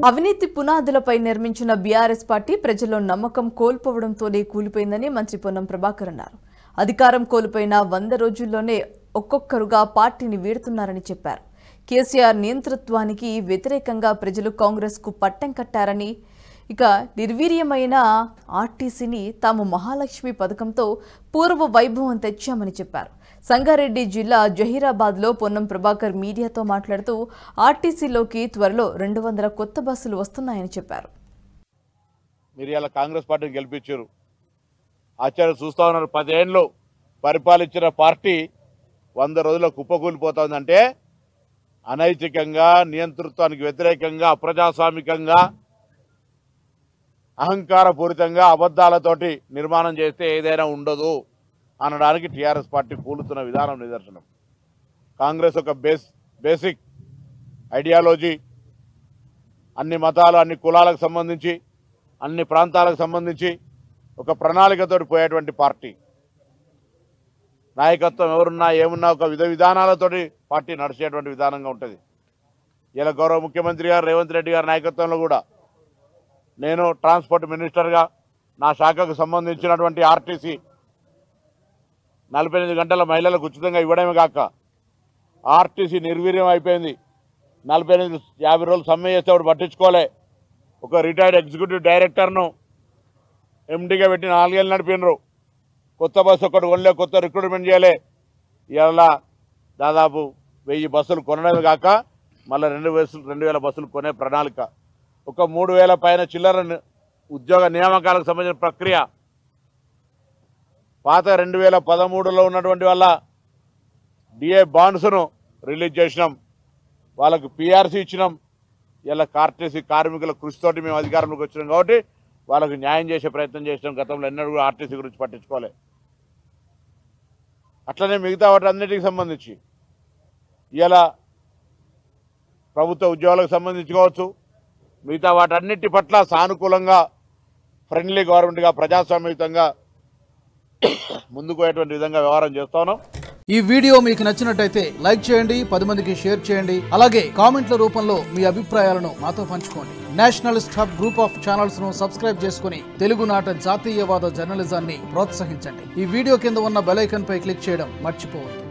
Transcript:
అవినీతి పునాదులపై నిర్మించిన BRS party ప్రజల్లో నమ్మకం కోల్పోవడంతోనే కూలిపోయిందని మంత్రి పొన్నం ప్రభాకర్ అన్నారు. అధికారం కోల్పోయిన 100 రోజుల్లోనే ఒక్కొక్కరుగా పార్టీని వీడుతున్నారని చెప్పారు. కేసీఆర్ నియంతృత్వానికి వ్యతిరేకంగా ప్రజలు కాంగ్రెస్ కు పట్టం కట్టారని, ఇక నిర్వీర్యమైన ఆర్టీసీని తాము మహాలక్ష్మి పథకంతో పూర్వ వైభవం తెచ్చామని చెప్పారు. సంగారెడ్డి జిల్లా జహీరాబాద్లో పొన్నం ప్రభాకర్ మీడియాతో మాట్లాడుతూ ఆర్టీసీలోకి త్వరలో 200 కొత్త బస్సులు వస్తున్నాయని చెప్పారు. మీరు ఇలా కాంగ్రెస్ పార్టీని గెలిపించారు. ఆచార్య చూస్తా ఉన్నారు. 10 ఏళ్ళు పరిపాలించిన పార్టీ 100 రోజుల్లో కుప్పకూలిపోతుందంటే అనైతికంగా, నియంతృత్వానికి వ్యతిరేకంగా, అప్రజాస్వామికంగా, అహంకారపూరితంగా అబద్ధాలతోటి నిర్మాణం చేస్తే ఏదైనా ఉండదు అనడానికి టీఆర్ఎస్ పార్టీ కూలుతున్న విధానం నిదర్శనం. కాంగ్రెస్ ఒక బేసిక్ ఐడియాలజీ, అన్ని మతాలు, అన్ని కులాలకు సంబంధించి, అన్ని ప్రాంతాలకు సంబంధించి ఒక ప్రణాళికతోటి పోయేటువంటి పార్టీ. నాయకత్వం ఎవరున్నా ఏమున్నా ఒక విధానాలతోటి పార్టీ నడిచేటువంటి విధానంగా ఉంటుంది. ఇలా గౌరవ ముఖ్యమంత్రి గారు రేవంత్ రెడ్డి గారి నాయకత్వంలో కూడా నేను ట్రాన్స్పోర్ట్ మినిస్టర్గా నా శాఖకు సంబంధించినటువంటి ఆర్టీసీ 48 గంటల మహిళలకు ఉచితంగా ఇవ్వడమే కాక ఆర్టీసీ నిర్వీర్యం అయిపోయింది. 48-50 రోజులు సమ్మె చేస్తే అప్పుడు పట్టించుకోలే. ఒక రిటైర్డ్ ఎగ్జిక్యూటివ్ డైరెక్టర్ను ఎండీగా పెట్టి 4 ఏళ్ళు నడిపినరు. కొత్త బస్సు ఒకటి కొనలే, కొత్త రిక్రూట్మెంట్ చేయలే. ఇలా దాదాపు 1000 బస్సులు కొనడమే కాక మళ్ళీ 2000 బస్సులు కొనే ప్రణాళిక. ఒక 3000 పైన చిల్లర ఉద్యోగ నియామకాలకు సంబంధించిన ప్రక్రియ. పాత 2013లో ఉన్నటువంటి వాళ్ళ డిఏ బాండ్స్ను రిలీజ్ చేసినాం. వాళ్ళకు పిఆర్సీ ఇచ్చినాం. ఇలా ఆర్టీసీ కార్మికుల కృషితోటి మేము అధికారంలోకి వచ్చినాం కాబట్టి వాళ్ళకు న్యాయం చేసే ప్రయత్నం చేసినాం. గతంలో ఎన్నడూ కూడా ఆర్టీసీ గురించి పట్టించుకోలే. అట్లనే మిగతా వాటి అన్నిటికి సంబంధించి ఇలా ప్రభుత్వ ఉద్యోగాలకు సంబంధించి కావచ్చు, మిగతా వాటన్నిటి పట్ల సానుకూలంగా, ఫ్రెండ్లీ గవర్నమెంట్గా, ప్రజాస్వామ్యయుతంగా ముందుకు పోయేటువంటి విధంగా వ్యవహారం చేస్తా ఉన్నాం. ఈ వీడియో మీకు నచ్చినట్టయితే లైక్ చేయండి, 10 మందికి షేర్ చేయండి. అలాగే కామెంట్ల రూపంలో మీ అభిప్రాయాలను మాతో పంచుకోండి. Nationalist hub group of channels ను సబ్స్క్రైబ్ చేసుకుని తెలుగునాట జాతీయవాద జర్నలిజాన్ని ప్రోత్సహించండి. ఈ వీడియో కింద ఉన్న బెల్ ఐకాన్ పై క్లిక్ చేయడం మర్చిపోవద్దు.